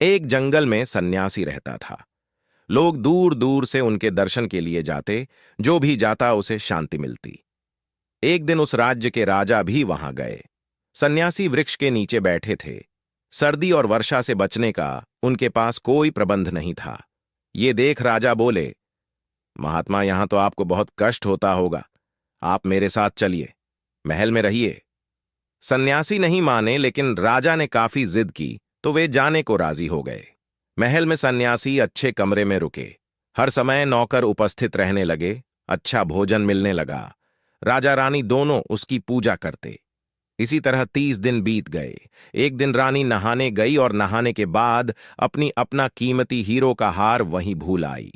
एक जंगल में सन्यासी रहता था। लोग दूर दूर से उनके दर्शन के लिए जाते। जो भी जाता उसे शांति मिलती। एक दिन उस राज्य के राजा भी वहां गए। सन्यासी वृक्ष के नीचे बैठे थे। सर्दी और वर्षा से बचने का उनके पास कोई प्रबंध नहीं था। ये देख राजा बोले, महात्मा, यहां तो आपको बहुत कष्ट होता होगा। आप मेरे साथ चलिए, महल में रहिए। सन्यासी नहीं माने, लेकिन राजा ने काफी जिद की तो वे जाने को राजी हो गए। महल में सन्यासी अच्छे कमरे में रुके। हर समय नौकर उपस्थित रहने लगे। अच्छा भोजन मिलने लगा। राजा रानी दोनों उसकी पूजा करते। इसी तरह 30 दिन बीत गए। एक दिन रानी नहाने गई और नहाने के बाद अपना कीमती हीरो का हार वहीं भूल आई।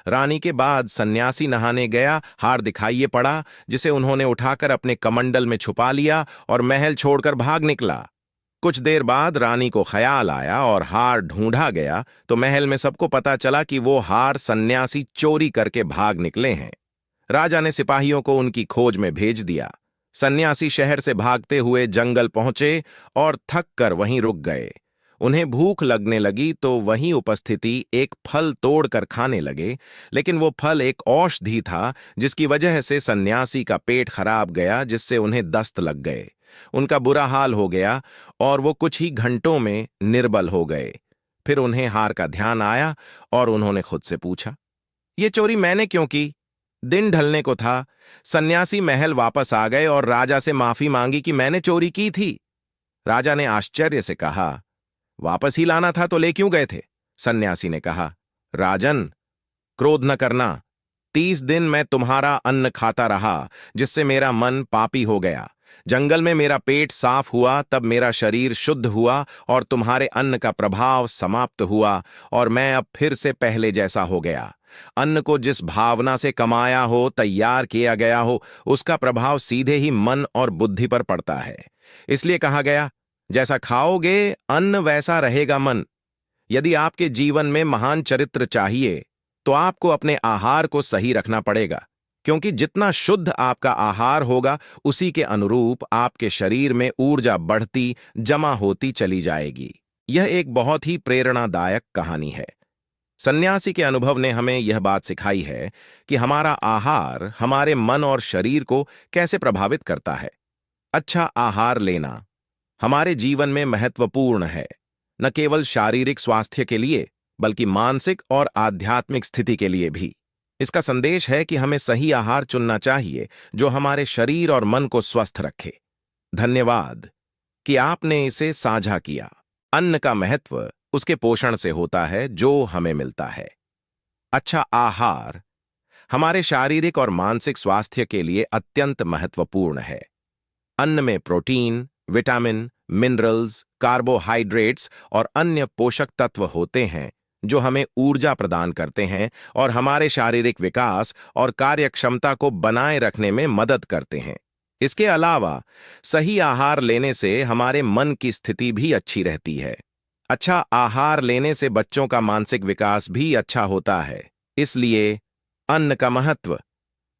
रानी के बाद सन्यासी नहाने गया, हार दिखाइए पड़ा, जिसे उन्होंने उठाकर अपने कमंडल में छुपा लिया और महल छोड़कर भाग निकला। कुछ देर बाद रानी को ख्याल आया और हार ढूंढा गया तो महल में सबको पता चला कि वो हार सन्यासी चोरी करके भाग निकले हैं। राजा ने सिपाहियों को उनकी खोज में भेज दिया। सन्यासी शहर से भागते हुए जंगल पहुंचे और थक कर वहीं रुक गए। उन्हें भूख लगने लगी तो वहीं उपस्थिति एक फल तोड़कर खाने लगे, लेकिन वो फल एक औषधि था जिसकी वजह से सन्यासी का पेट खराब गया, जिससे उन्हें दस्त लग गए। उनका बुरा हाल हो गया और वो कुछ ही घंटों में निर्बल हो गए। फिर उन्हें हार का ध्यान आया और उन्होंने खुद से पूछा, ये चोरी मैंने क्यों की? दिन ढलने को था। सन्यासी महल वापस आ गए और राजा से माफी मांगी कि मैंने चोरी की थी। राजा ने आश्चर्य से कहा, वापस ही लाना था तो ले क्यों गए थे? सन्यासी ने कहा, राजन, क्रोध न करना। 30 दिन मैं तुम्हारा अन्न खाता रहा, जिससे मेरा मन पापी हो गया। जंगल में मेरा पेट साफ हुआ, तब मेरा शरीर शुद्ध हुआ और तुम्हारे अन्न का प्रभाव समाप्त हुआ और मैं अब फिर से पहले जैसा हो गया। अन्न को जिस भावना से कमाया हो, तैयार किया गया हो, उसका प्रभाव सीधे ही मन और बुद्धि पर पड़ता है। इसलिए कहा गया, जैसा खाओगे अन्न वैसा रहेगा मन। यदि आपके जीवन में महान चरित्र चाहिए तो आपको अपने आहार को सही रखना पड़ेगा, क्योंकि जितना शुद्ध आपका आहार होगा उसी के अनुरूप आपके शरीर में ऊर्जा बढ़ती, जमा होती चली जाएगी। यह एक बहुत ही प्रेरणादायक कहानी है। सन्यासी के अनुभव ने हमें यह बात सिखाई है कि हमारा आहार हमारे मन और शरीर को कैसे प्रभावित करता है। अच्छा आहार लेना हमारे जीवन में महत्वपूर्ण है, न केवल शारीरिक स्वास्थ्य के लिए बल्कि मानसिक और आध्यात्मिक स्थिति के लिए भी। इसका संदेश है कि हमें सही आहार चुनना चाहिए जो हमारे शरीर और मन को स्वस्थ रखे। धन्यवाद कि आपने इसे साझा किया। अन्न का महत्व उसके पोषण से होता है जो हमें मिलता है। अच्छा आहार हमारे शारीरिक और मानसिक स्वास्थ्य के लिए अत्यंत महत्वपूर्ण है। अन्न में प्रोटीन, विटामिन, मिनरल्स, कार्बोहाइड्रेट्स और अन्य पोषक तत्व होते हैं जो हमें ऊर्जा प्रदान करते हैं और हमारे शारीरिक विकास और कार्यक्षमता को बनाए रखने में मदद करते हैं। इसके अलावा सही आहार लेने से हमारे मन की स्थिति भी अच्छी रहती है। अच्छा आहार लेने से बच्चों का मानसिक विकास भी अच्छा होता है। इसलिए अन्न का महत्व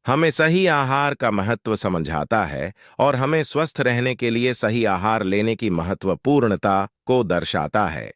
हमें सही आहार का महत्व समझाता है और हमें स्वस्थ रहने के लिए सही आहार लेने की महत्वपूर्णता को दर्शाता है।